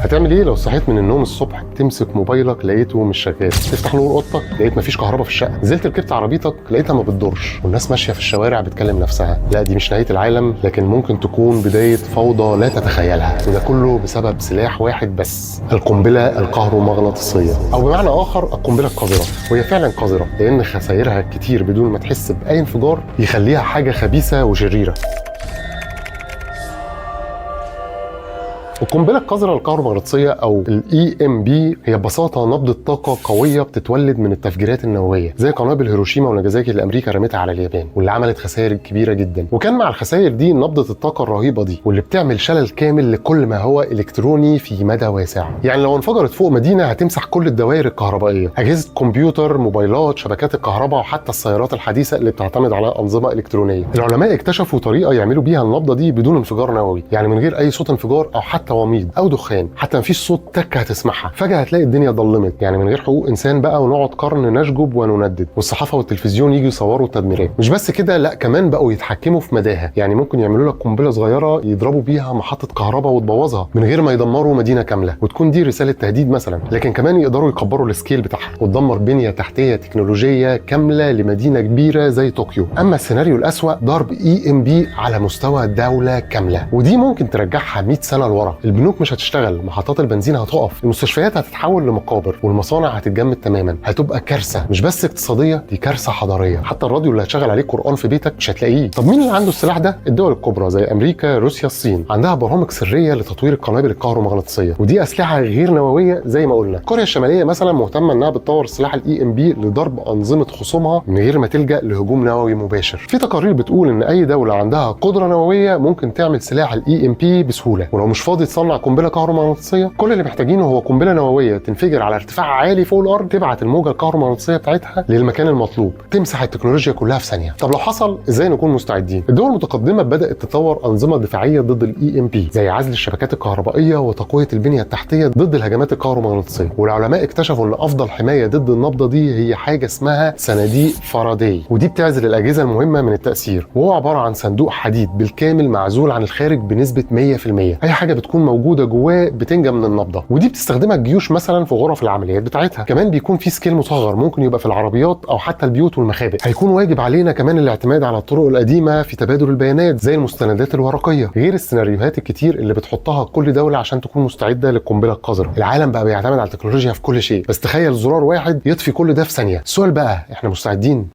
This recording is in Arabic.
هتعمل ايه لو صحيت من النوم الصبح تمسك موبايلك لقيته مش شغال، تفتح نور اوضتك لقيت مفيش كهرباء في الشقه، نزلت ركبت عربيتك لقيتها ما بتدورش، والناس ماشيه في الشوارع بتكلم نفسها؟ لا، دي مش نهايه العالم، لكن ممكن تكون بدايه فوضى لا تتخيلها، وده كله بسبب سلاح واحد بس: القنبله الكهرومغناطيسيه، او بمعنى اخر القنبله القذره. وهي فعلا قذره لان خسائرها كتير بدون ما تحس باي انفجار يخليها حاجه خبيثه وشريره. القنبله القذره الكهرومغناطيسيه او الاي ام بي هي ببساطه نبضه طاقه قويه بتتولد من التفجيرات النوويه، زي قنابل هيروشيما وناجازاكي اللي امريكا رمتها على اليابان، واللي عملت خسائر كبيره جدا. وكان مع الخسائر دي نبضه الطاقه الرهيبه دي، واللي بتعمل شلل كامل لكل ما هو الكتروني في مدى واسع. يعني لو انفجرت فوق مدينه هتمسح كل الدوائر الكهربائيه، اجهزه كمبيوتر، موبايلات، شبكات الكهرباء، وحتى السيارات الحديثه اللي بتعتمد على انظمه الكترونيه. العلماء اكتشفوا طريقه يعملوا بيها النبضه دي بدون انفجار نووي، يعني من غير اي صوت انفجار او حتى وميض او دخان، حتى مفيش صوت تكه هتسمعها. فجاه هتلاقي الدنيا ضلمت، يعني من غير حقوق انسان بقى، ونقعد قرن نشجب ونندد، والصحافه والتلفزيون يجوا يصوروا التدميرات. مش بس كده، لا كمان بقوا يتحكموا في مداها، يعني ممكن يعملوا لك قنبله صغيره يضربوا بيها محطه كهرباء وتبوظها من غير ما يدمروا مدينه كامله، وتكون دي رساله تهديد مثلا. لكن كمان يقدروا يكبروا السكيل بتاعها وتدمر بنيه تحتيه تكنولوجيه كامله لمدينه كبيره زي طوكيو. اما السيناريو الاسوأ ضرب اي ام بي على مستوى دوله كامله، ودي ممكن ترجعها 100 سنه لورا. البنوك مش هتشتغل، محطات البنزين هتقف، المستشفيات هتتحول لمقابر، والمصانع هتتجمد تماما. هتبقى كارثه مش بس اقتصاديه، دي كارثه حضاريه. حتى الراديو اللي هتشغل عليه قرآن في بيتك مش هتلاقيه. طب مين اللي عنده السلاح ده؟ الدول الكبرى زي امريكا، روسيا، الصين، عندها برامج سريه لتطوير القنابل الكهرومغناطيسيه، ودي اسلحه غير نوويه زي ما قلنا. كوريا الشماليه مثلا مهتمه انها بتطور سلاح الاي ام بي لضرب انظمه خصومها من غير ما تلجا لهجوم نووي مباشر. في تقارير بتقول ان اي دوله عندها قدره نوويه ممكن تعمل سلاح الاي ام بي بسهوله، ولو مش فاضي تصنع قنبله كهرومغناطيسيه، كل اللي محتاجينه هو قنبله نوويه تنفجر على ارتفاع عالي فوق الارض، تبعت الموجه الكهرومغناطيسيه بتاعتها للمكان المطلوب، تمسح التكنولوجيا كلها في ثانيه. طب لو حصل، ازاي نكون مستعدين؟ الدول المتقدمه بدات تطور انظمه دفاعيه ضد الاي ام بي، زي عزل الشبكات الكهربائيه وتقويه البنيه التحتيه ضد الهجمات الكهرومغناطيسيه. والعلماء اكتشفوا ان افضل حمايه ضد النبضه دي هي حاجه اسمها صناديق فاراداي، ودي بتعزل الاجهزه المهمه من التاثير، وهو عباره عن صندوق حديد بالكامل معزول عن الخارج بنسبه 100%. اي حاجه بتكون موجوده جواه بتنجى من النبضه، ودي بتستخدمها الجيوش مثلا في غرف العمليات بتاعتها. كمان بيكون في سكيل مصغر ممكن يبقى في العربيات او حتى البيوت والمخابئ. هيكون واجب علينا كمان الاعتماد على الطرق القديمه في تبادل البيانات زي المستندات الورقيه، غير السيناريوهات الكتير اللي بتحطها كل دوله عشان تكون مستعده للقنبله القذره. العالم بقى بيعتمد على التكنولوجيا في كل شيء، بس تخيل زرار واحد يطفي كل ده في ثانيه. السؤال بقى، احنا مستعدين؟